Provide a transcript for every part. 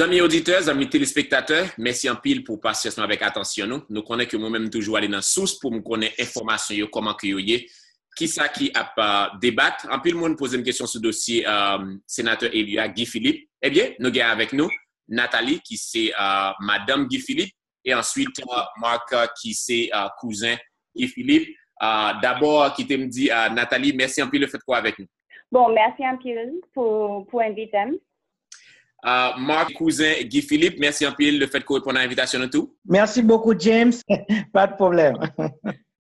Amis auditeurs, amis téléspectateurs, merci en pile pour passer avec attention. Nous connaissons que moi-même toujours aller dans la source pour me connaître information, comment que y qui ça qui a pas débattre. En pile, monde pose une question sur le dossier sénateur élu Guy Philippe. Eh bien, nous avons avec nous Nathalie, qui c'est Madame Guy Philippe, et ensuite Marc, qui c'est cousin Guy Philippe. D'abord, qui te me dit Nathalie, merci en pile le fait quoi avec nous. Bon, merci en pile pour inviter. Marc, cousin Guy Philippe, merci en pile le fait qu'on réponde à l'invitation et tout. Merci beaucoup, James. Pas de problème.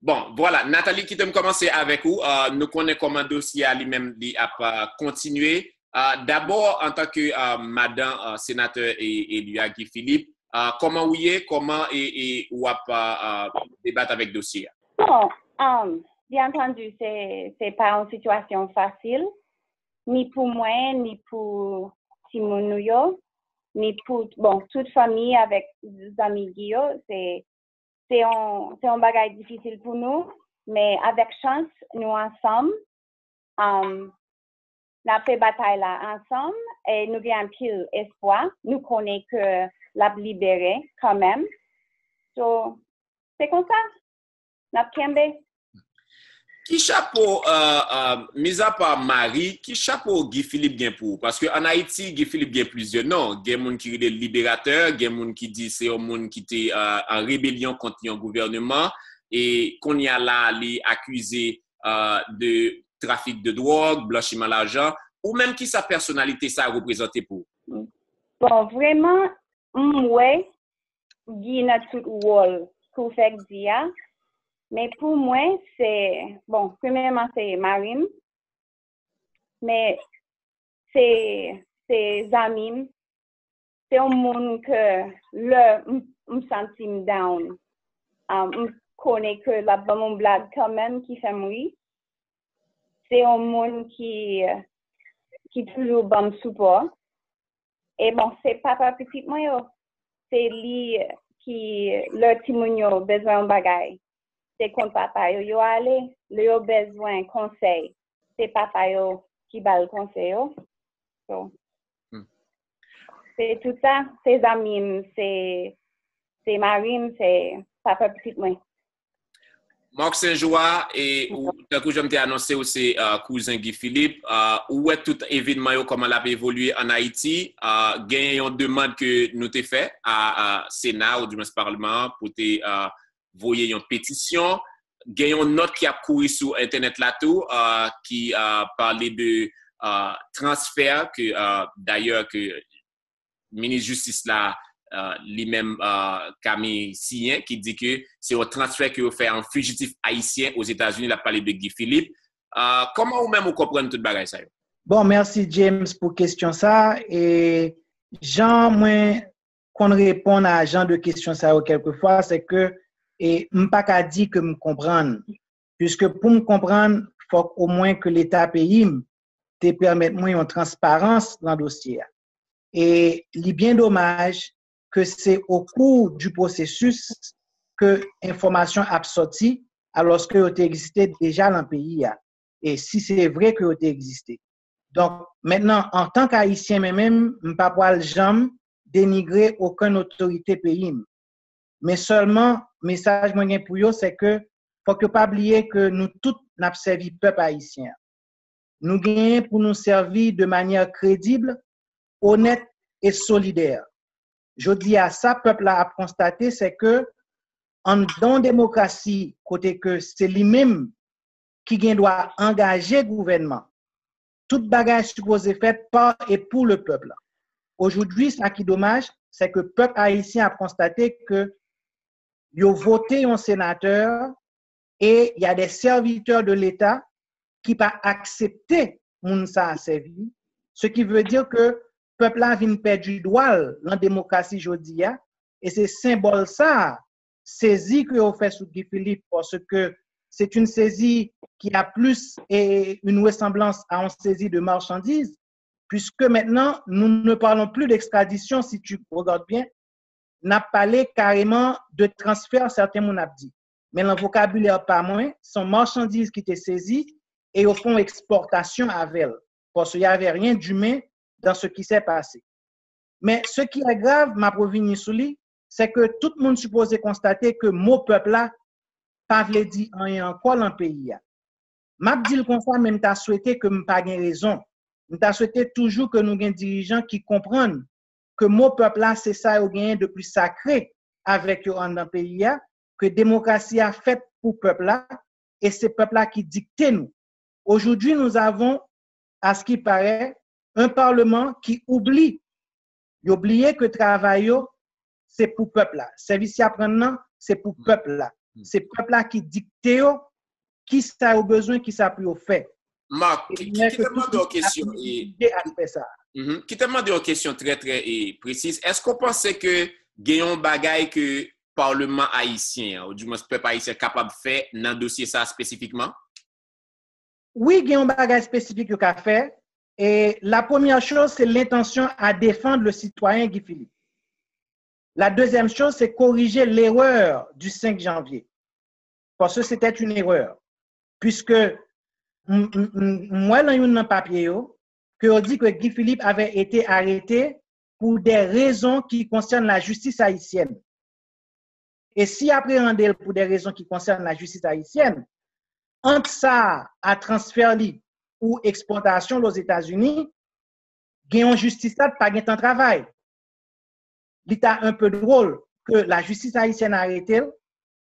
Bon, voilà. Nathalie, qui te me commencer avec vous. Nous connaissons comment le dossier a lui-même a continué. D'abord, en tant que madame sénateur et élu à Guy Philippe, comment vous y comment ou débattre avec le dossier? Bon, bien entendu, c'est pas une situation facile, ni pour moi, ni pour Simon Nouyo, ni pour toute famille avec des amis Guyo. C'est un bagage difficile pour nous, mais avec chance, nous ensemble, on a fait bataille là ensemble et nous avons un pile espoir. Nous connaissons que l'a libéré quand même. So, c'est comme ça. N'a pas Qui chapeau, mis à part Marie, qui chapeau Guy Philippe gain pour? Parce qu'en Haïti, Guy Philippe gain plusieurs noms. Il y a des gens qui sont des libérateurs, il y a des gens qui disent c'est un monde qui était en rébellion contre un gouvernement et qu'on y a là, les accusé de trafic de drogue, blanchiment d'argent, ou même qui sa personnalité ça a représenté pour? Bon, vraiment, ouais, Guy n'a tout rôle pour faire dire. Mais pour moi, c'est, bon, premièrement, c'est Marine, mais c'est amis, c'est un monde que me sens down. Je connais que la bonne blague quand même qui fait mourir. C'est un monde qui toujours bon support. Et bon, c'est papa petit moi, c'est lui qui, le timonio, besoin de bagaille. C'est contre papa yo allé, yo besoin conseil. C'est papa yo qui bat le conseil. So, c'est tout ça, ses amis, c'est Marine, c'est papa petit moi. Marc Saint-Joie et tant que je m'ai annoncé aussi cousin Guy Philippe, où est tout événement comment l'a évolué en Haïti, gagne une demande que nous t'ai fait à Sénat ou du moins Parlement pour te voyer une pétition, gagne une note qui a couru sur internet là tout qui parlait de transfert que d'ailleurs que le ministre de Justice là lui-même Camille Sien qui dit que c'est un transfert que vous fait en fugitif haïtien aux États-Unis, la parlé de Guy Philippe. Comment vous-même vous comprenez tout bagage ça? Bon, merci James pour question ça et Jean moi qu'on répond à Jean de question ça quelquefois c'est que et m'pas qu'à dire que me comprendre puisque pour me comprendre faut au moins que l'état pays te permette moi une transparence dans le dossier et il est bien dommage que c'est au cours du processus que information a sorti alors que il existait déjà dans le pays et si c'est vrai que il existé donc maintenant en tant qu'haïtien même m'pas pas jamais dénigrer aucune autorité pays mais seulement message moi pour yo c'est que faut que pas oublier que nous tous n'a servi peuple haïtien. Nous gagnons pour nous servir de manière crédible, honnête et solidaire. Je dis à ça peuple a constaté c'est que en dans démocratie côté que c'est lui-même qui doit engager gouvernement. Toute bagage supposé fait par et pour le peuple. Aujourd'hui, ce qui est dommage, c'est que le peuple haïtien a constaté que il a voté un sénateur et il y a des serviteurs de l'État qui n'ont pas accepté Mounsa à servir, ce qui veut dire que le peuple a vient perdre du droit dans la démocratie aujourd'hui et c'est symbole ça saisie que on fait sous Guy Philippe parce que c'est une saisie qui a plus et une ressemblance à une saisie de marchandises puisque maintenant nous ne parlons plus d'extradition si tu regardes bien n'a parlé carrément de transfert, certains m'ont dit. Mais le vocabulaire pas moins, sont marchandises qui étaient saisies et au fond exportation avec elle. Parce qu'il n'y avait rien d'humain dans ce qui s'est passé. Mais ce qui est grave, ma provenir sous lui, c'est que tout le monde supposé constater que mot peuple là, pas vle dire rien encore dans le pays. M'a dit comme ça, même t'as souhaité que m'pas gain raison. M't'a souhaité toujours que nous gain dirigeants qui comprennent que mot peuple là, c'est ça au gain de plus sacré avec eux dans le pays, que démocratie a fait pour peuple là, et c'est peuple là qui dicte nous. Aujourd'hui, nous avons, à ce qui paraît, un parlement qui oublie que travail c'est pour peuple là. Service apprenant, c'est pour peuple là. C'est peuple là qui dicte qui ça a besoin, qui ça peut faire. Marc, qui te demande une question qui te demande une question très très précise. Est-ce qu'on pensait que gagnons bagaille que Parlement haïtien, ou du moins peuple haïtien capable de faire dans le dossier ça spécifiquement? Oui, gagnons bagaille spécifique qu'a fait. Et la première chose, c'est l'intention à défendre le citoyen Guy Philippe. La deuxième chose, c'est corriger l'erreur du 5 janvier. Parce que c'était une erreur. Puisque moi, dans un papier, que on dit que Guy Philippe avait été arrêté pour des raisons qui concernent la justice haïtienne. Et si appréhendé pour des raisons qui concernent la justice haïtienne, entre ça à transfert ou exportation aux États-Unis, gagnons justice là pas gain temps travail. L'état un peu drôle que la justice haïtienne a arrêté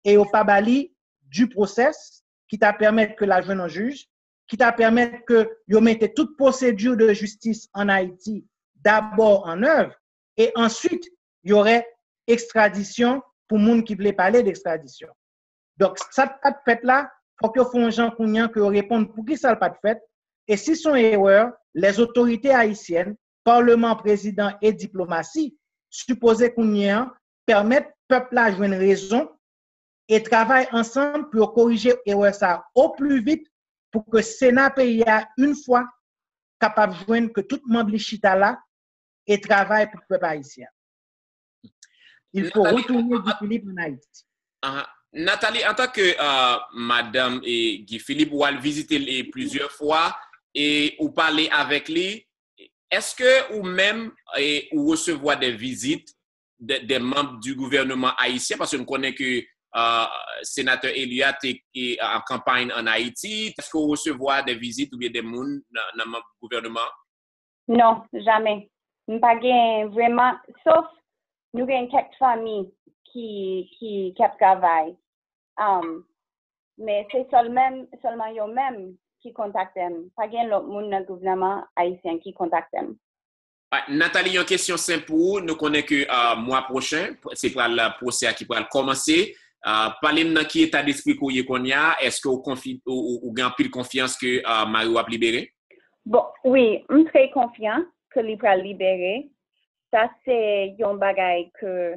et au pas bali du process qui t'a permis que la jeune en juge, qui t'a permis que yo mette toute procédure de justice en Haïti d'abord en œuvre et ensuite il y aurait extradition pour monde qui voulait parler d'extradition. Donc ça pas de fait là, faut que font gens kounyan que répondent pour qui ça pas de fait. Et si son erreur, les autorités haïtiennes, parlement, président et diplomatie, supposé kounyan permettent peuple à jouer une raison et travaillent ensemble pour corriger erreur ça au plus vite pour que le Sénat pays a une fois capable de joindre que tout le monde chita là et travaille pour le peuple haïtien. Il faut retourner Guy Philippe en Haïti. Nathalie, en tant que madame et Guy Philippe, ou elle visiter plusieurs fois et ou parler avec lui, est-ce que ou même ou recevoir des visites des membres du gouvernement haïtien, parce qu'on connaît que sénateur Eliat est en campagne en Haïti, est-ce qu'on recevoir des visites ou bien des gens dans le gouvernement? Non, jamais. Nous pas vraiment, sauf nous avons quelques familles qui travaillent. Mais c'est seulement eux-mêmes qui contactent. Pas de l'autre monde dans le gouvernement haïtien qui contacte. Nathalie, une question simple pour vous. Nous connaissons que mois prochain, c'est pour le procès qui va commencer. Parlez-nous dans quel état d'esprit qu'on y a. Est-ce que vous avez plus confiance que Mario va libérer? Bon, oui, je suis très confiant que il va libérer. Ça, c'est un bagage que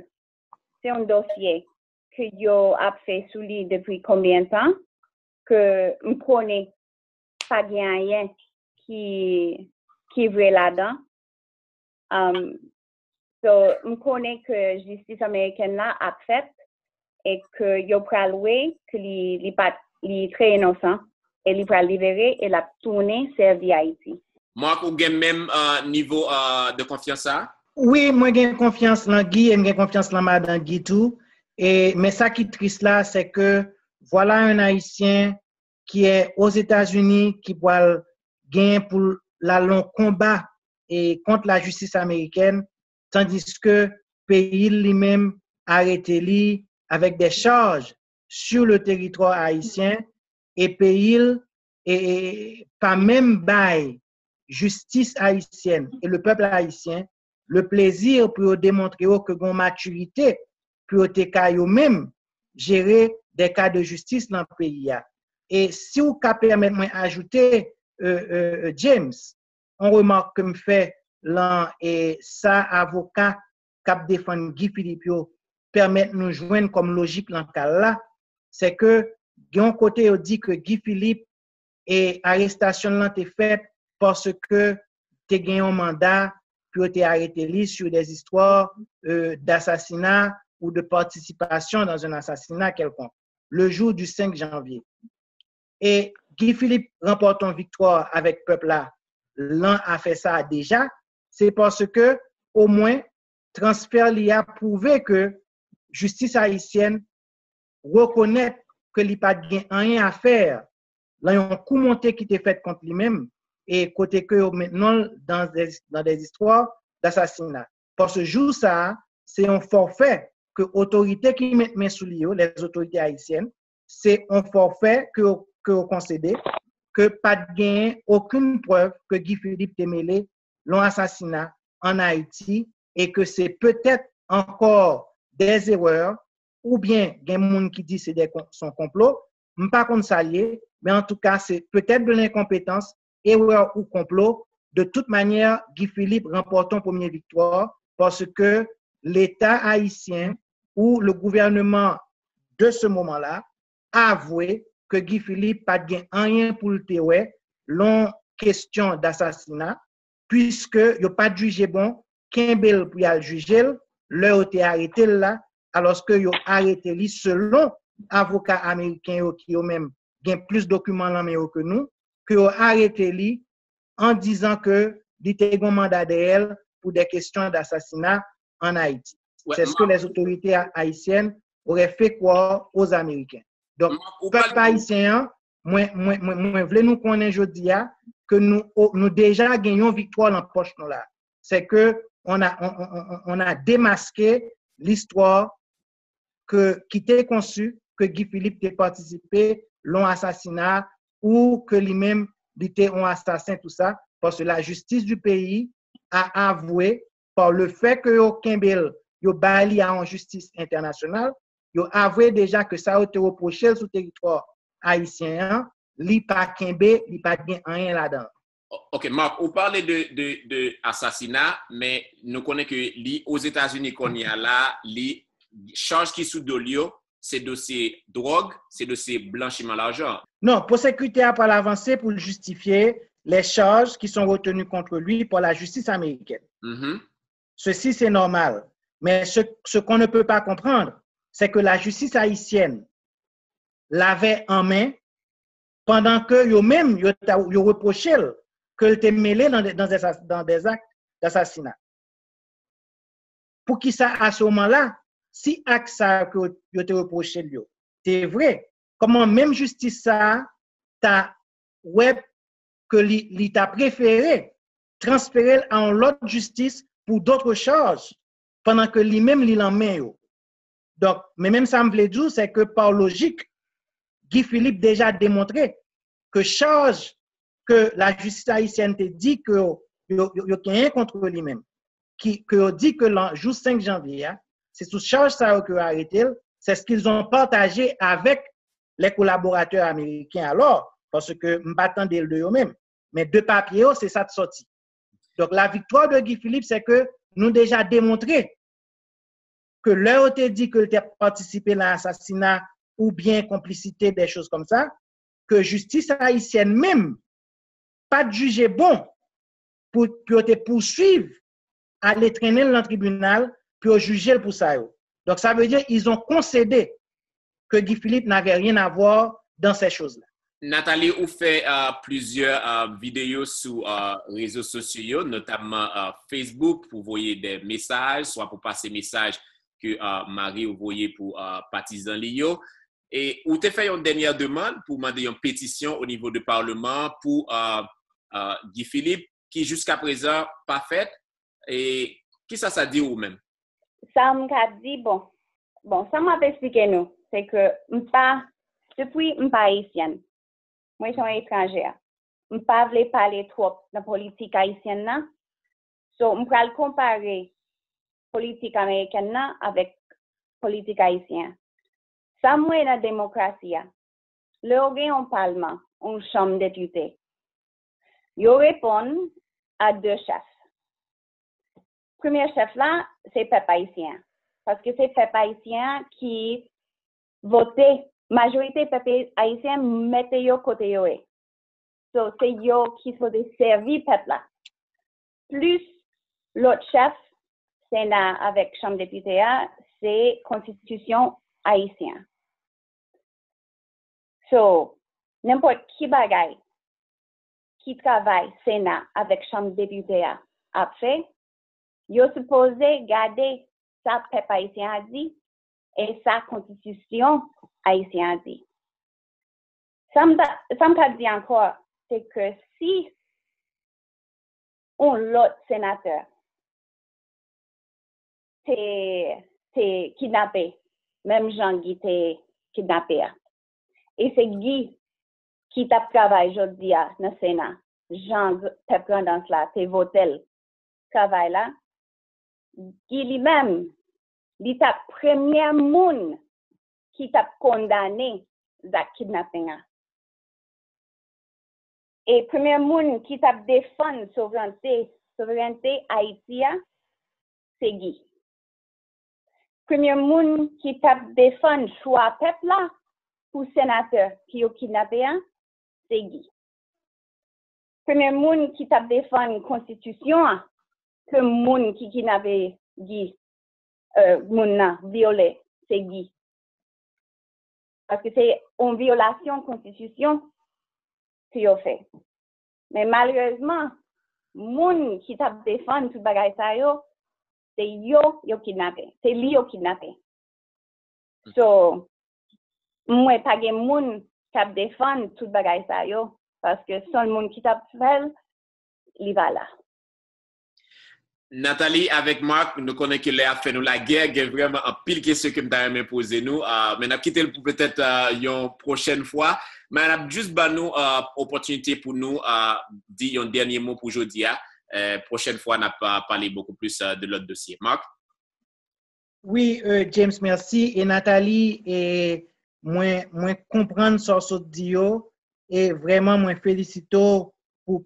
c'est un dossier que yo a fait sous lui depuis combien de temps que je connais pas rien qui vrai là-dedans. So, je connais que justice américaine là a fait et que yo pral louer que li très innocent et li pral libérer et la tourner servi Haïti. Moi, vous avez même niveau de confiance ça? Oui, moi j'ai confiance dans Guy et j'ai confiance dans madame Guy tout. Mais ça qui est triste là, c'est que voilà un Haïtien qui est aux États-Unis, qui va gagner pour la long combat et contre la justice américaine, tandis que pays lui-même arrêté lui avec des charges sur le territoire haïtien et pays et pas même bail justice haïtienne et le peuple haïtien le plaisir pour démontrer que gon maturité pour te même gérer des cas de justice dans le pays. Et si vous permettez moi ajouter James, on remarque que me fait là et ça avocat cap défendre Guy Philippe permettre nous joindre comme logique dans cas là, c'est que d'un côté on dit que Guy Philippe et arrestation là t'est faite parce que tu gagné un mandat puis tu arrêté sur des histoires d'assassinat ou de participation dans un assassinat quelconque, le jour du 5 janvier. Et Guy Philippe remporte une victoire avec peuple là, l'un a fait ça déjà, c'est parce que au moins transfert li a prouvé que justice haïtienne reconnaît que li pas gen rien à faire là un coup monté qui était fait contre lui-même et côté que maintenant dans des histoires d'assassinat. Parce que jour ça, c'est un forfait que autorités qui mettent main sous lui, les autorités haïtiennes, c'est un forfait que concédé que pas de gain aucune preuve que Guy Philippe Témélé l'ont assassinat en Haïti et que c'est peut-être encore des erreurs ou bien il y a des gens qui disent que c'est son complot, je ne sais pas contre ça lié, mais en tout cas, c'est peut-être de l'incompétence, erreur ou complot. De toute manière, Guy Philippe remporte une première victoire parce que l'État haïtien ou le gouvernement de ce moment-là a avoué que Guy Philippe n'a pas rien pour le théorie, l'on question d'assassinat, puisque il n'a pas jugé bon, Kimbel pour y juger, leur été arrêté là, alors que ils ont arrêté lui selon avocats américains qui ont même plus de documents dans que nous, qui ont arrêté lui en disant que il était un mandat d'elle pour des questions d'assassinat en Haïti. Ouais, c'est ce que les autorités haïtiennes auraient fait croire aux Américains. Donc, peuple haïtien, moi, voulais nous connaître aujourd'hui que nous déjà gagnons victoire dans la poche là. C'est que on a démasqué l'histoire qui était conçue que Guy Philippe ait participé l'ont assassinat ou que lui-même était un assassin, tout ça, parce que la justice du pays a avoué par le fait que Kimbel yo bali en justice internationale, yo avoué déjà que ça a été reproché sur le territoire haïtien, li pa Kimbel, li pa bien rien là-dedans. Ok, Marc, vous parlez de assassinat, mais nous connaissons que aux États-Unis qu'on y a là, les charges qui sont dolio, c'est dossier drogue, c'est dossier blanchiment d'argent. Non, pour sécurité à pas l'avancée pour justifier les charges qui sont retenues contre lui par la justice américaine. Mm-hmm. Ceci, c'est normal. Mais ce qu'on ne peut pas comprendre, c'est que la justice haïtienne l'avait en main pendant que eux-mêmes, ils reprochaient qu'elle était mêlée dans des actes d'assassinat. Pour qui ça, à ce moment-là, si acte ça que ils te reproché, c'est vrai, comment même justice ça, t'as web que l'État préféré transférer en l'autre justice pour d'autres charges pendant que lui-même l'il en met. Donc, mais même ça me veut dire, c'est que par logique, Guy Philippe déjà démontré que charge que la justice haïtienne te dit que il y a rien contre lui-même, que dit que le jour 5 janvier, c'est sous charge ça que arrêté, c'est ce qu'ils ont partagé avec les collaborateurs américains alors, parce que je m'attendais de eux-mêmes. Mais de papier, c'est ça de sorti. Donc, la victoire de Guy Philippe, c'est que nous déjà démontré que leur te dit que tu as participé à l'assassinat ou bien complicité, des choses comme ça, que justice haïtienne même, pas de juger bon pour te poursuivre, aller traîner dans le tribunal, pour juger pour ça. Donc, ça veut dire qu'ils ont concédé que Guy Philippe n'avait rien à voir dans ces choses-là. Nathalie, vous fait plusieurs vidéos sur réseaux sociaux, notamment Facebook, pour envoyer des messages, soit pour passer messages que Marie a envoyé pour partisans Lio. Et vous avez fait une dernière demande pour demander une pétition au niveau du Parlement pour Guy Philippe, qui jusqu'à présent pas faite. Et qui ça dit ou même? Ça m'a dit, bon, ça m'a expliqué nous, c'est que depuis je ne suis pas haïtienne. Moi, je suis étrangère. Je ne peux pas parler trop de la politique haïtienne. Donc, je peux comparer la politique américaine avec la politique haïtienne. Ça, moi, la démocratie. Là, il y a un parlement, une chambre de députés. Ils répondent à deux chefs. Le premier chef là, c'est le peuple haïtien. Parce que c'est le peuple haïtien qui votait. Majorité peuple haïtien mettez yo côté yo. So c'est yo qui sont servi peuple là. Plus l'autre chef Sénat avec Chambre des députés, c'est constitution haïtienne. So n'importe qui bagaille qui travaille Sénat avec Chambre des députés après Yo supposé garder sa peuple haïtien a dit et sa constitution haïtienne a dit. Ça me dit encore, c'est que si un autre sénateur t'es kidnappé, même Jean-Guy t'es kidnappé, et c'est Guy qui t'a travaillé aujourd'hui dans le Sénat, Jean t'a pris dans cela, t'es voté travail là, Guy lui-même, il est le premier monde qui t'a condamné à kidnapping. Et le premier monde qui t'a défendu souveraineté Haïti, c'est Guy. Le premier monde qui t'a défendu choix peuple là pour sénateur qui a kidnappé, c'est Guy. Le premier monde qui t'a défendu la constitution, que le monde qui kidnappé Guy, moun violé, c'est Guy. Parce que c'est une violation de la constitution qu'il a fait. Mais malheureusement, moun qui t'a défendu tout bagay sa yo, c'est yo kidnappé. C'est lui yo kidnappé. So, moi pas gen moun t'a défendu tout bagay sa yo parce que seul moun qui t'a fait, il va là. Nathalie, avec Marc, nous connaissons que a fait nous la guerre, il y a vraiment un pile question que nous avons posé nous. Mais nous avons quitté pour peut-être une prochaine fois. Mais on a juste nous opportunité pour nous dire un dernier mot pour aujourd'hui. Prochaine fois, on n'a pas parlé beaucoup plus de l'autre dossier. Marc? Oui, James, merci. Et Nathalie, et moi comprendre ce que dit et vraiment moi félicite pour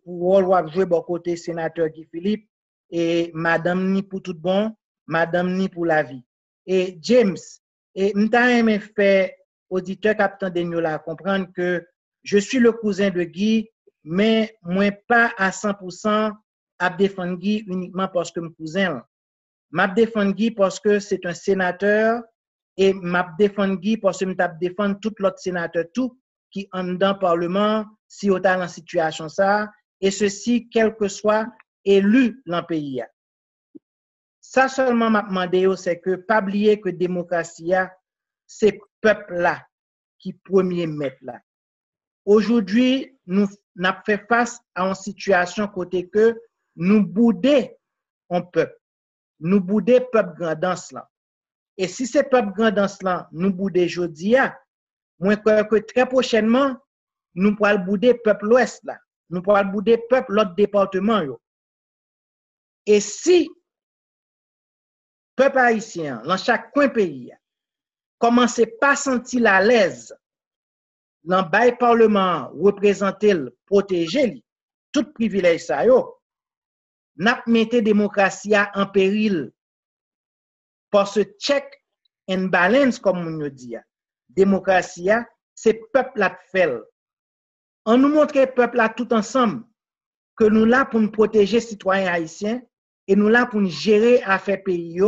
pouvoir jouer bon côté sénateur Guy Philippe et madame ni pour tout bon, madame ni pour la vie. Et James, et m'ta aimé faire auditeur capitaine de nous là comprendre que je suis le cousin de Guy, mais moi pas à 100% à défendre Guy uniquement parce que mon cousin. M'a défendre Guy parce que c'est un sénateur et m'a défendre Guy parce que m'a défendre tout l'autre sénateur tout qui en dans parlement si on est dans situation ça et ceci quel que soit élu dans le pays. Ça seulement m'a demandé c'est que pas oublier que démocratie c'est peuple là qui premier maître là. Aujourd'hui, nous n'a fait face à une situation côté que nous bouder un peuple. Nous bouder peuple grandance là. Et si c'est peuple grandance là, nous bouder jodi moi crois que très prochainement nous pourrons bouder peuple l'ouest là. Nous pourrons bouder peuple l'autre département yo. Et si peuple haïtien dans chaque coin pays commence pas sentir à l'aise dans bail parlement représenter protéger tout privilège ça yo n'a mette démocratie en péril parce que check and balance comme on dit démocratie c'est peuple là fait on nous montre peuple là tout ensemble que nous là pour nous protéger citoyens haïtiens et nous là pour nous gérer affaires pays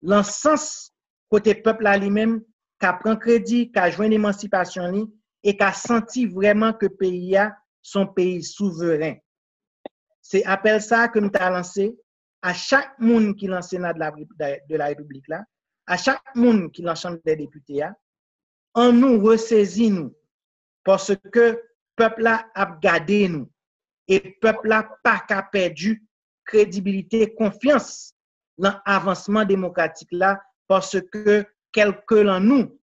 dans sens côté peuple là lui-même qui prend crédit qui joint émancipation et qui senti vraiment que pays a son pays souverain. C'est appel ça que nous avons lancé à chaque monde qui est dans le Sénat de la République là, à chaque monde qui est dans la Chambre des députés, on nous ressaisit nous parce que peuple là a gardé nous et peuple là pas qu'à perdu crédibilité, confiance dans l'avancement démocratique là parce que quelqu'un dans nous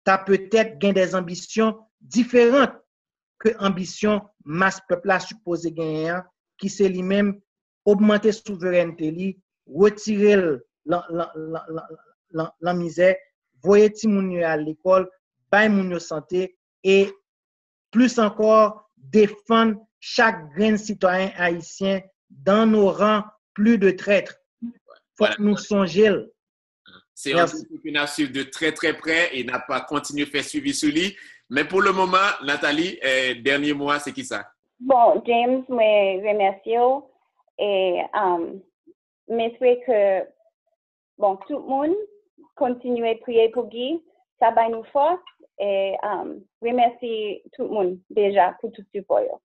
t'as peut-être gain des ambitions différentes que ambition masse peuple là supposé gagner qui c'est lui-même augmenter souveraineté li retirer la misère voyer ti moun yo à l'école bay moun yo santé et plus encore défendre chaque grain citoyen haïtien dans nos rangs plus de traîtres faut que nous songions. C'est un truc qu'on a suivi de très très près et n'a pas continué à faire suivi sur lui. Mais pour le moment, Nathalie, dernier mois, c'est qui ça? Bon, James, me remercie et me souhaite que bon, tout le monde continue à prier pour Guy, ça va nous force et remercie tout le monde déjà pour tout le support.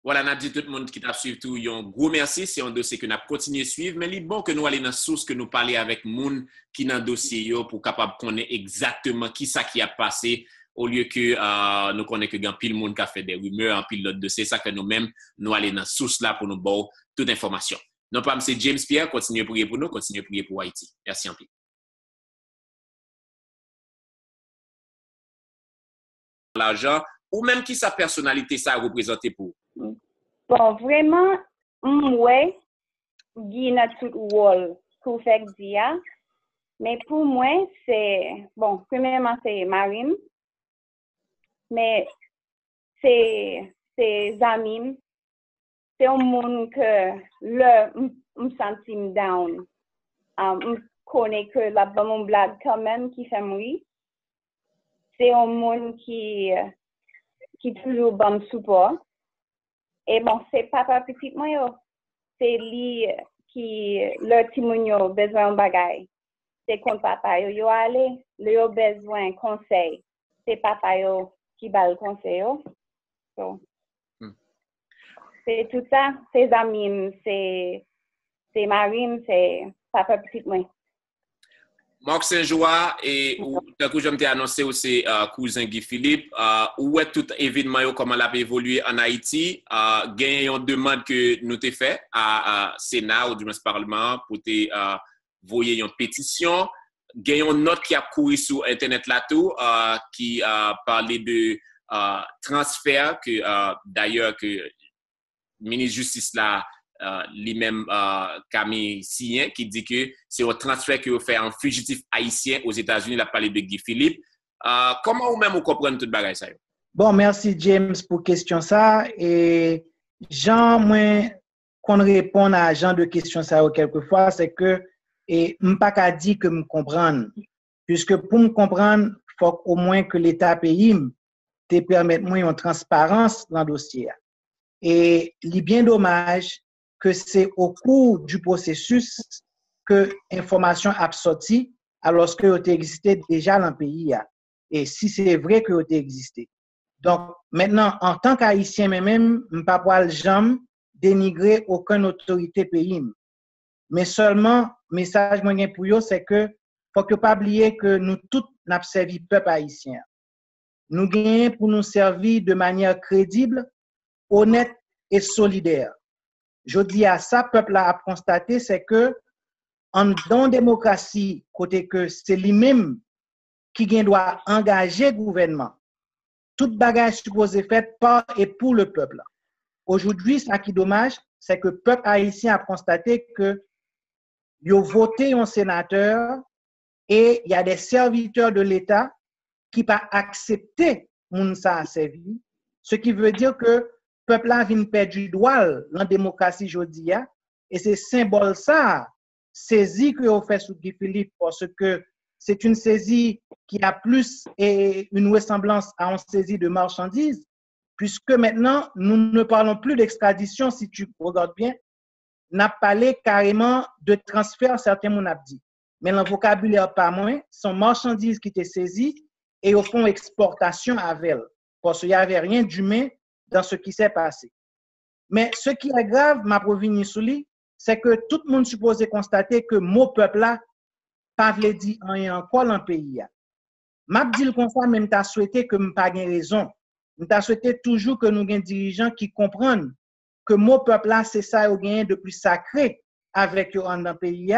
Voilà, n'a dit tout le monde qui t'a suivi tout, un gros merci. C'est un dossier que nous avons continué à suivre, mais il est bon que nous allions dans la source, que nous parlions avec moun qui dans le dossier pour capable connaître exactement qui ça qui a passé, au lieu que nous connaissons que pile monde qui a fait des rumeurs, en pile d'autres dossiers. C'est ça que nous-mêmes, nous allons dans la source là pour nous donner toute information. Non pas, c'est James Pierre, continuez à prier pour nous, continuez à prier pour Haïti. Merci en plus. L'argent, ou même qui sa personnalité ça a représenté pour. Bon, vraiment, ouais, il y a tout rôle pour faire dire. Mais pour moi, c'est, bon, premièrement, c'est Marine. Mais c'est amis. C'est un monde que me sens down. Je connais que la bonne blague quand même qui fait mourir. C'est un monde qui toujours bon support. Et bon, c'est papa petit moi, c'est lui qui leur timounio besoin de bagaille. C'est contre papa yo allé, le besoin de conseil. C'est papa yo qui bat le conseil. So, c'est tout ça, c'est amis, c'est Marine, c'est papa petit moi. Marc Saint-Joie et tant que je m'ai annoncé aussi cousin Guy Philippe où est tout événement comment l'a évolué en Haïti gagne une demande que nous t'ai fait à Sénat ou du moins Parlement pour te voyer une pétition gagne une note qui a couru sur internet là tout qui parlait de transfert que d'ailleurs que le ministre de Justice là lui-même Camille Sien qui dit que c'est un transfert que vous fait en fugitif haïtien aux États-Unis. Il a parlé de Guy Philippe. Comment vous-même vous comprenez tout le bagage ça? Bon, merci James pour question ça. Et Jean, moi, qu'on répond à Jean de question ça quelquefois, c'est que et m'pas qu'à dire que me comprendre, puisque pour me comprendre, faut au moins que l'État pays te permette moi une transparence dans le dossier. Et il est bien dommage que c'est au cours du processus que l'information a sorti alors que elle existait déjà dans le pays. Et si c'est vrai que elle existait. Donc, maintenant, en tant qu'Haïtien même, je ne peux pas jamais dénigrer aucune autorité pays. Mais seulement, le message pour vous, c'est que faut que pas oublier que nous tous n'avons servi le peuple haïtien. Nous gagnons pour nous servir de manière crédible, honnête et solidaire. Je dis à ça, peuple a constaté, c'est que en dans démocratie, côté que c'est lui-même qui doit engager le gouvernement. Toute bagage supposé fait par et pour le peuple. Aujourd'hui, ce qui est dommage, c'est que le peuple haïtien a constaté que il a voté un sénateur et il y a des serviteurs de l'État qui n'ont pas accepté Mounsa à servir, ce qui veut dire que le peuple a vient perdre du droit dans la démocratie aujourd'hui. Et c'est symbole ça, saisie que vous fait sous Guy Philippe, parce que c'est une saisie qui a plus et une ressemblance à une saisie de marchandises, puisque maintenant, nous ne parlons plus d'extradition, si tu regardes bien, n'a parlé carrément de transfert, certains m'ont dit. Mais le vocabulaire pas moins, sont marchandises qui étaient saisies et au fond exportation avec elles, parce qu'il n'y avait rien d'humain dans ce qui s'est passé. Mais ce qui est grave, ma provenance sur lui, c'est que tout le monde supposait constater que mon peuple là, pas vle dire rien encore dans le pays. M'a dit le comme ça, même t'as souhaité que m'pas gain raison. M't'a souhaité toujours que nous gain dirigeants qui comprennent que mon peuple là, c'est ça au gain de plus sacré avec eux dans le pays,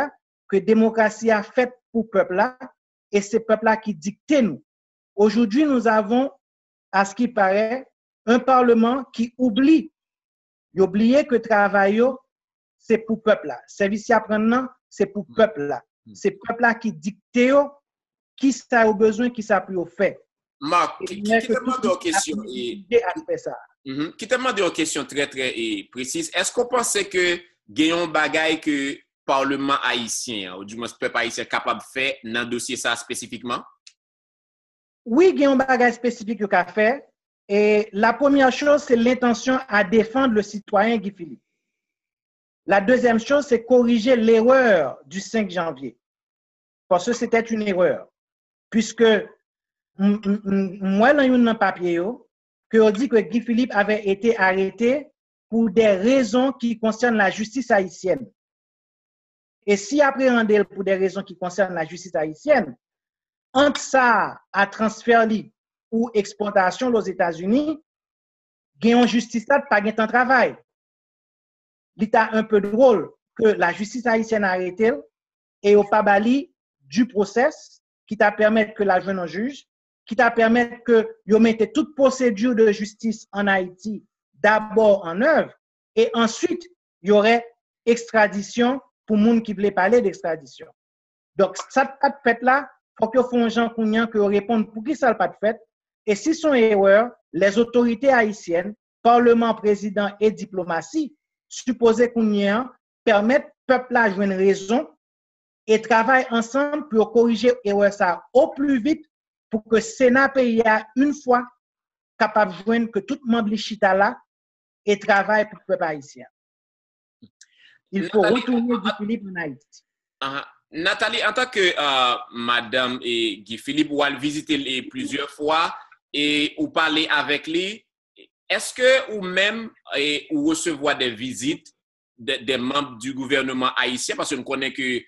que démocratie a fait pour peuple là, et c'est peuple là qui dicte nous. Aujourd'hui, nous avons, à ce qui paraît, un parlement qui oublie. Il oublie que le travail, c'est pour peuple là. Service apprenant, c'est pour peuple là. C'est peuple là qui dicte qui ça a besoin, qui ça peut faire. Marc, qui te demande une question qui te demande une question très très précise. Est-ce qu'on pensait que gagnons bagaille que Parlement haïtien ou du moins peuple haïtien capable de faire dans le dossier ça spécifiquement? Oui, gagnons bagaille spécifique qu'a fait. Et la première chose, c'est l'intention à défendre le citoyen Guy Philippe. La deuxième chose, c'est corriger l'erreur du 5 janvier. Parce que c'était une erreur. Puisque moi, dans un papier, que on dit que Guy Philippe avait été arrêté pour des raisons qui concernent la justice haïtienne. Et si appréhendé pour des raisons qui concernent la justice haïtienne, entre ça à transfert ou exportation aux États-Unis, gagnons justice là pas gain temps travail. L'état un peu drôle que la justice haïtienne a arrêté et au pas bali du process qui t'a permettre que la joindre en juge, qui t'a permettre que yo mette toute procédure de justice en Haïti d'abord en œuvre et ensuite il y aurait extradition pour monde qui voulait parler d'extradition. Donc ça pas de fait là, faut que font gens kounyan que répondent pour qui ça pas de fait et si son erreur, les autorités haïtiennes, parlement, président et diplomatie supposé kounyan permettre peuple là joindre raison et travailler ensemble pour corriger erreur ça au plus vite pour que le Sénat pays a une fois capable de joindre que tout membre chita là et travaille pour le peuple haïtien. Il faut retourner Guy Philippe en Haïti. Nathalie, en tant que madame et Guy Philippe, ou elle visiter plusieurs fois et ou parler avec lui, est-ce que ou même ou recevoir des visites des membres du gouvernement haïtien parce qu'on connaît que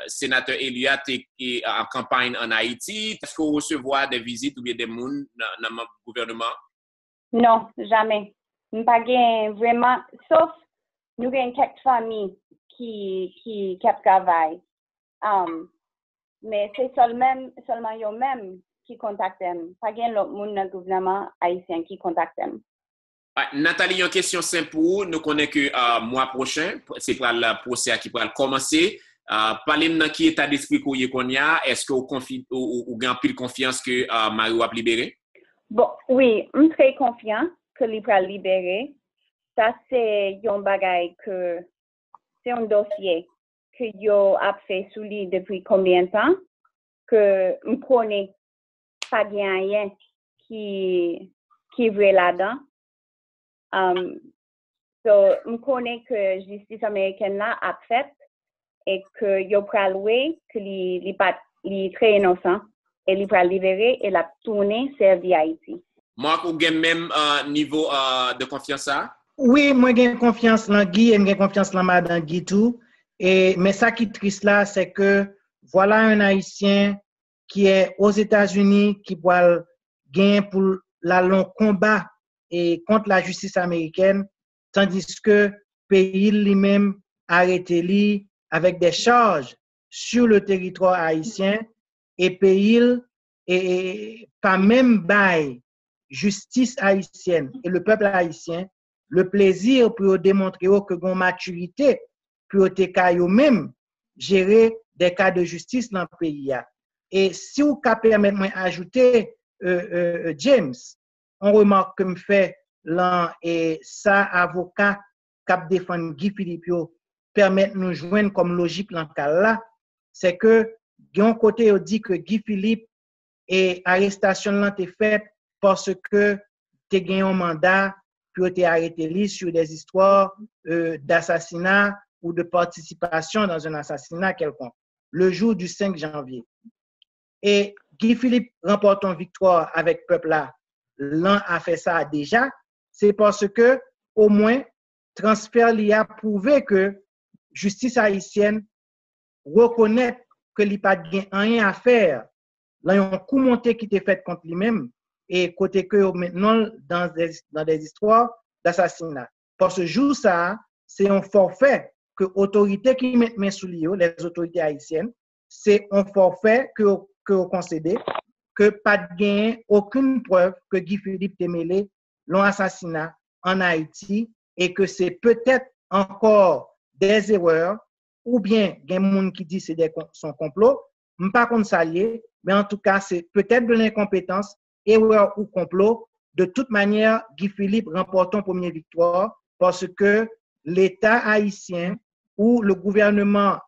sénateur Eliat est en campagne en Haïti. Est-ce qu'on recevoir des visites ou bien des gens dans le gouvernement? Non, jamais. Nous pas vraiment, sauf nous avons quelques familles qui travaillent. Mais c'est seulement eux-mêmes qui contactent. Pas l'autre monde dans le gouvernement haïtien qui contacte. Nathalie, une question simple pour vous. Nous connaissons que mois prochain, c'est pour le procès qui va commencer. Parlez-nous dans qui état d'esprit qu'on y a. Est-ce que vous avez plus confiance que Mario va libérer? Bon, oui, je suis très confiant que il va libérer. Ça, c'est un bagage que c'est un dossier que yo a fait sous lui depuis combien de temps que je connais pas rien qui est là-dedans. So, je connais que la justice américaine là a fait et que yo pral loué que il est très innocent et il pral libérer et la tourner servi Haïti. Marc, vous avez même niveau de confiance ça? Oui, moi j'ai confiance dans Guy et j'ai confiance dans madame Guy tout et mais ça qui est triste là c'est que voilà un haïtien qui est aux États-Unis qui va gagner pour la long combat et contre la justice américaine tandis que pays lui-même arrêté lui avec des charges sur le territoire haïtien et pays et pas même bail justice haïtienne et le peuple haïtien le plaisir pour démontrer que gon maturité pour te caillou même gérer des cas de justice dans le pays et si vous permettez moi ajouter James on remarque que me fait là et ça avocat cap défendre Guy Philippe permettre nous joindre comme logique dans cas là c'est que d'un côté on dit que Guy Philippe et arrestation là t'est faite parce que t'es gagné un mandat puis t'es arrêté lui sur des histoires d'assassinat ou de participation dans un assassinat quelconque le jour du 5 janvier et Guy Philippe remporte une victoire avec peuple là l'un a fait ça déjà c'est parce que au moins transfert lui a prouvé que justice haïtienne reconnaît que il pas rien à faire là un coup monté qui était fait contre lui-même et côté que maintenant dans des histoires d'assassinat parce que jour ça c'est un forfait que autorité qui met main sous lui les autorités haïtiennes c'est un forfait que concédé que pas de gain aucune preuve que Guy Philippe t'est mêlé l'ont assassinat en Haïti et que c'est peut-être encore des erreurs ou bien des gens qui disent c'est son complot pas contre ça lié mais en tout cas c'est peut-être de l'incompétence erreur ou complot de toute manière Guy Philippe remporte une première victoire parce que l'État haïtien ou le gouvernement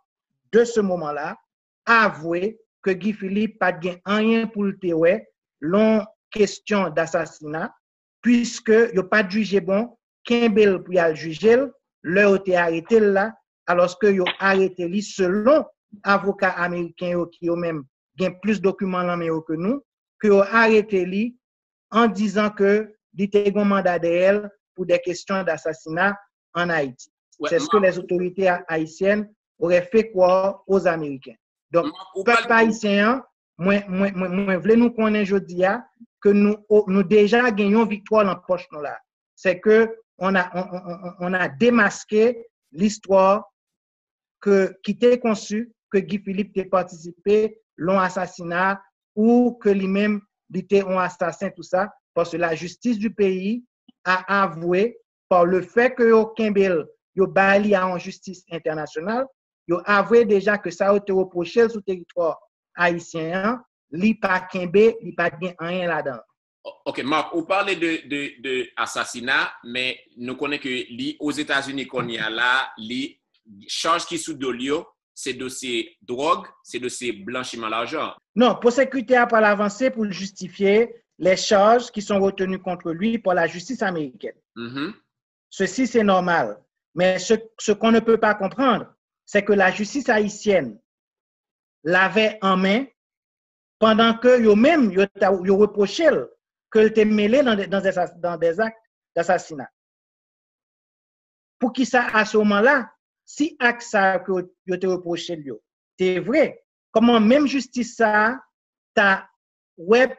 de ce moment-là a avoué que Guy Philippe pas de rien pour le théorie long question d'assassinat puisque il a pas jugé bon Kimbel pour y juger le été arrêté là alors que yo arrêté lui selon avocat américain qui ont même gain plus de documents là que nous que yo arrêté lui en disant que il était un mandat d'elle pour des questions d'assassinat en Haïti. Ouais, C'est ce que les autorités haïtiennes auraient fait croire aux Américains. Donc, peuple haïtien, moi, voulais nous connaître aujourd'hui que nous déjà gagnons victoire dans la poche là. C'est que on a démasqué l'histoire qui était conçue que Guy Philippe était participé l'ont assassinat ou que lui-même était un assassin, tout ça, parce que la justice du pays a avoué par le fait que Kimbel yo bali en justice internationale, yo avoué déjà que ça a été reproché sur le territoire haïtien, li pa Kimbé, li pas bien rien là-dedans. Ok, Marc, vous parlez de assassinat, mais nous connaissons que aux États-Unis qu'on y a là, les charges qui sont d'olio, c'est dossier drogue, c'est dossier blanchiment d'argent. Non, pour sécurité a pas l'avancé pour justifier les charges qui sont retenues contre lui par la justice américaine. Ceci, c'est normal. Mais ce qu'on ne peut pas comprendre, c'est que la justice haïtienne l'avait en main pendant que eux-mêmes, ils reprochaient qu'elle était mêlée dans des actes d'assassinat. Pour qui ça, à ce moment-là, si acte ça que ils te reproché, c'est vrai, comment même justice ça, t'as web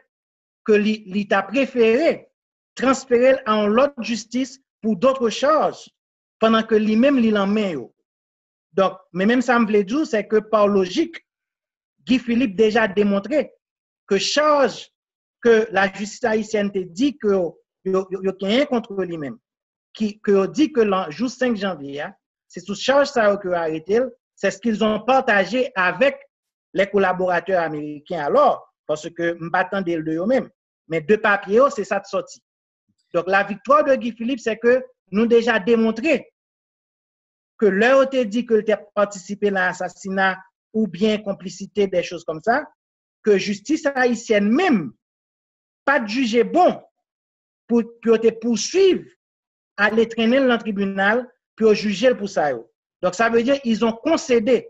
que l'État préféré transférer en l'autre justice pour d'autres charges pendant que lui-même l'il en met. Donc, mais même ça me plaît dire, c'est que par logique, Guy Philippe déjà démontré que charge que la justice haïtienne te dit que il y a rien contre lui-même, que dit que le jour 5 janvier, c'est sous charge ça que arrêté, c'est ce qu'ils ont partagé avec les collaborateurs américains alors, parce que je m'attendais de eux-mêmes. Mais de papier, c'est ça de sorti. Donc la victoire de Guy Philippe, c'est que nous déjà démontré que l'heure te dit que tu as participé à l'assassinat ou bien complicité, des choses comme ça, que justice haïtienne même, pas de juger bon pour te poursuivre, aller traîner dans le tribunal, pour juger pour ça. Donc ça veut dire qu'ils ont concédé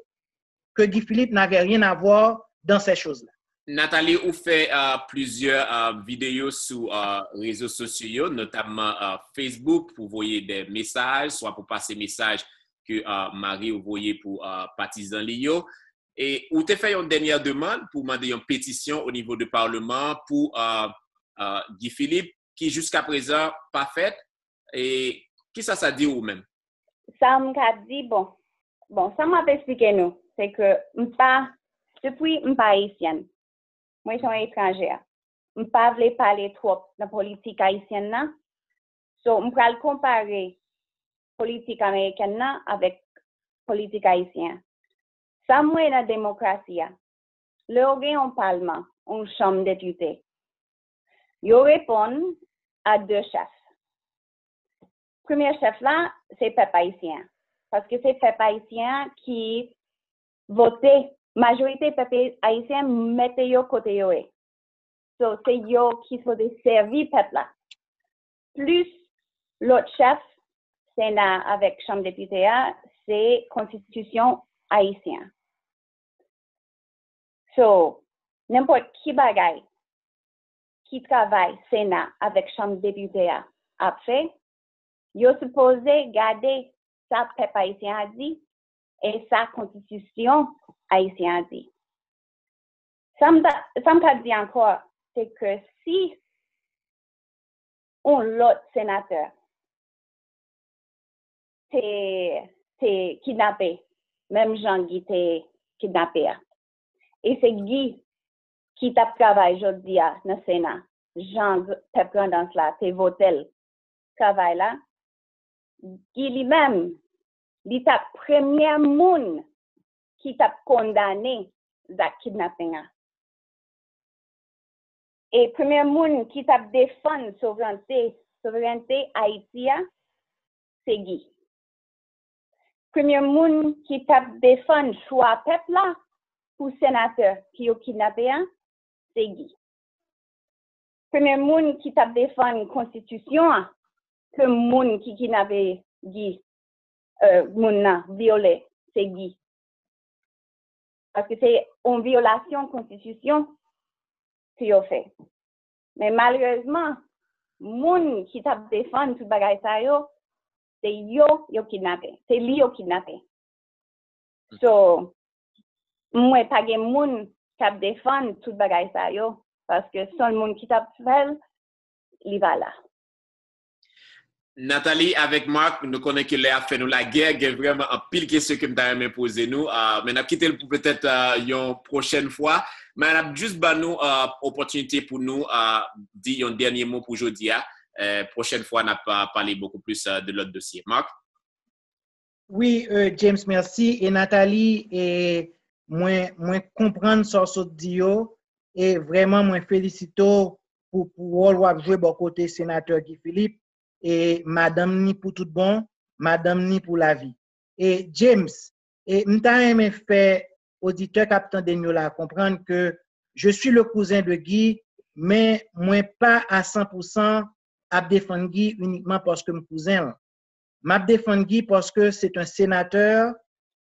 que Guy Philippe n'avait rien à voir dans ces choses-là. Nathalie, vous fait plusieurs vidéos sur réseaux sociaux, notamment Facebook, pour envoyer des messages, soit pour passer messages que Marie a envoyé pour partisans Lio. Et vous avez fait une dernière demande pour demander une pétition au niveau du Parlement pour Guy Philippe, qui jusqu'à présent pas faite. Et qui ça dit ou même? Ça m'a dit, bon, ça m'a expliqué nous, c'est que depuis je suis pas haïtienne. Moi, je suis étrangère. Je ne peux pas parler trop de la politique haïtienne. Donc, je vais comparer la politique américaine avec la politique haïtienne. Ça, moi, la démocratie. Le un parlement, une chambre de députés. Ils répondent à deux chefs. Le premier chef là, c'est le peuple haïtien. Parce que c'est le peuple haïtien qui votait. Majorité peuple haïtien mette yo côté yo. So c'est yo qui faut servir peuple là. Plus l'autre chef, Sénat avec Chambre des députés, c'est Constitution haïtienne. So n'importe qui bagaille qui travaille Sénat avec Chambre des députés après, yo supposé garder ça peuple haïtien a dit et sa Constitution haïtienne dit. Ça me dit encore, c'est que si l'autre sénateur t'es kidnappé, même Jean-Guy t'es kidnappé, et c'est Guy qui t'a travaillé aujourd'hui dans le Sénat, Jean t'a pris dans cela, t'es voté le travail là, Guy lui-même, il est le premier monde qui t'a condamné à kidnapping. Et le premier monde qui t'a défendu souveraineté Haïti, c'est Guy. Le premier monde qui t'a défendu choix peuple là pour sénateur qui a kidnappé, c'est Guy. Le premier monde qui t'a défendu la constitution, que le monde qui kidnappé Guy, moun violé, c'est Guy. Parce que c'est une violation de la Constitution qu'ils ont fait. Mais malheureusement, moun qui t'a défendre tout bagay sa yo, c'est yo kidnappé. C'est li yo kidnappé. So, moi pas gen moun qui défendre tout bagay sa yo parce que seul moun qui t'a fait li va là. Nathalie, avec Marc, nous connaissons que a fait nous la guerre. Il y a vraiment un pile question que nous avons posé nous. Mais nous avons quitté pour peut-être une prochaine fois. Mais nous avons juste nous opportunité pour nous dire un dernier mot pour aujourd'hui. Prochaine fois, nous allons parler beaucoup plus de l'autre dossier. Marc? Oui, James, merci. Et Nathalie, et moi comprendre ce que dit et vraiment moi félicite pour jouer bon côté sénateur Guy Philippe. Et madame ni pour tout bon, madame ni pour la vie. Et James, et m'ta aimé fait auditeur capitaine de nous là comprendre que je suis le cousin de Guy, mais moi pas à 100% à défendre Guy uniquement parce que mon cousin. M'a défendre Guy parce que c'est un sénateur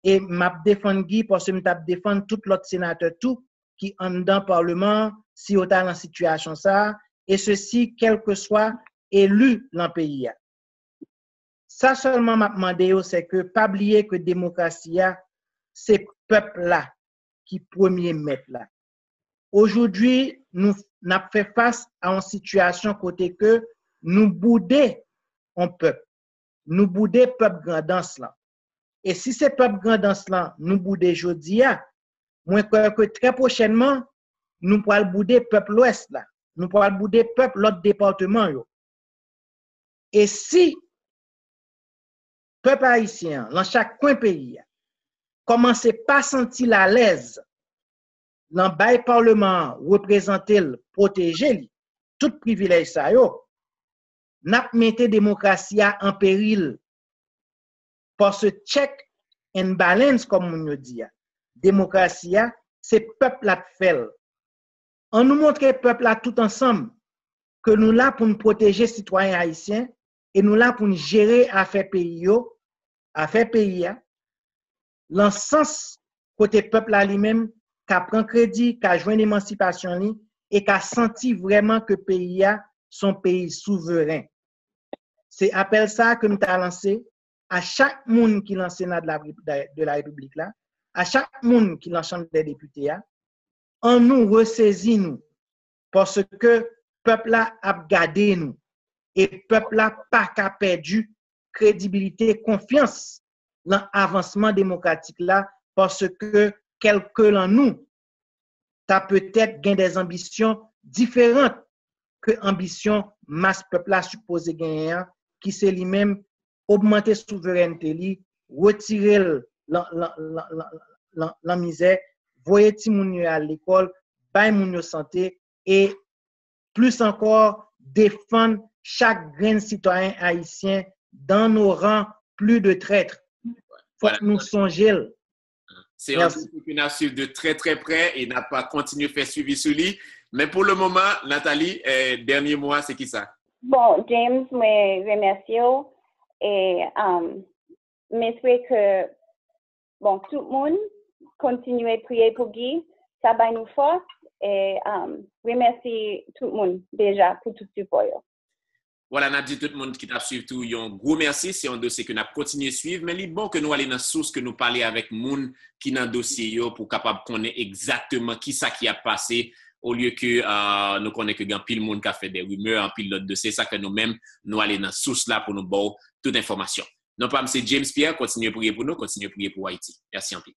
et m'a défendre Guy parce que m'ta défendre tout l'autre sénateur tout qui en dans parlement si au dans situation ça et ceci quel que soit élu dans le pays. Ça seulement m'a demandé, c'est que pas oublier que démocratie, c'est peuple là qui premier maître là. Aujourd'hui, nous n'avons fait face à une situation côté que nous boudons un peuple. Nous boudons peuple grandance là. Et si c'est peuple grandance là, nous boudons aujourd'hui, moi crois que très prochainement, nous pourrons bouder peuple l'ouest là. Nous pourrons bouder peuple l'autre département yo. Et si peuple haïtien, dans chaque coin pays, commence pas à sentir à l'aise dans le parlement, représenter, protéger tout privilège ça yo, n'a mette démocratie en péril. Parce que check and balance comme on dit. Démocratie, c'est peuple là fait. On nous montre peuple là tout ensemble que nous là pour nous protéger citoyens haïtiens. Et nous là pour nous gérer affaires pays, dans sens côté peuple là lui-même, qui prend crédit, qui joint l'émancipation et qui senti vraiment que pays a son pays souverain. C'est appel ça que nous avons lancé à chaque monde qui lance Sénat de la République là, à chaque monde qui lance Chambre des députés, en nous ressaisit nous parce que peuple là a gardé nous. Et peuple là pas qu'à perdu crédibilité, confiance dans l'avancement démocratique là parce que quelqu'un en nous t'as peut-être gain des ambitions différentes que ambition masse peuple là supposé gagner qui c'est lui-même augmenter souveraineté li, retirer la misère, voyer ti moun yo à l'école, bay moun yo santé et plus encore défendre chaque grain citoyen haïtien dans nos rangs plus de traîtres. Faut que nous songions. C'est un truc qu'on a suivi de très très près et n'a pas continué à faire suivi sur lui. Mais pour le moment, Nathalie, dernier mois, c'est qui ça? Bon, James, me remercie et m'espère que bon, tout le monde continue à prier pour Guy, ça va nous force et remercie tout le monde déjà pour tout le support. Voilà, n'a dit tout le monde qui t'a suivi tout, un gros merci. C'est un dossier que nous avons continué à suivre, mais il est bon que nous allions dans la source, que nous parlions avec moun qui dans le dossier pour capable connaître exactement qui ça qui a passé, au lieu que nous connaissons que grand pile monde qui a fait des rumeurs, en pile d'autres dossiers. C'est ça que nous-mêmes, nous allons dans la source là pour nous donner toute information. Non pas M. James Pierre, continuez à prier pour nous, continuez à prier pour Haïti. Merci en pile.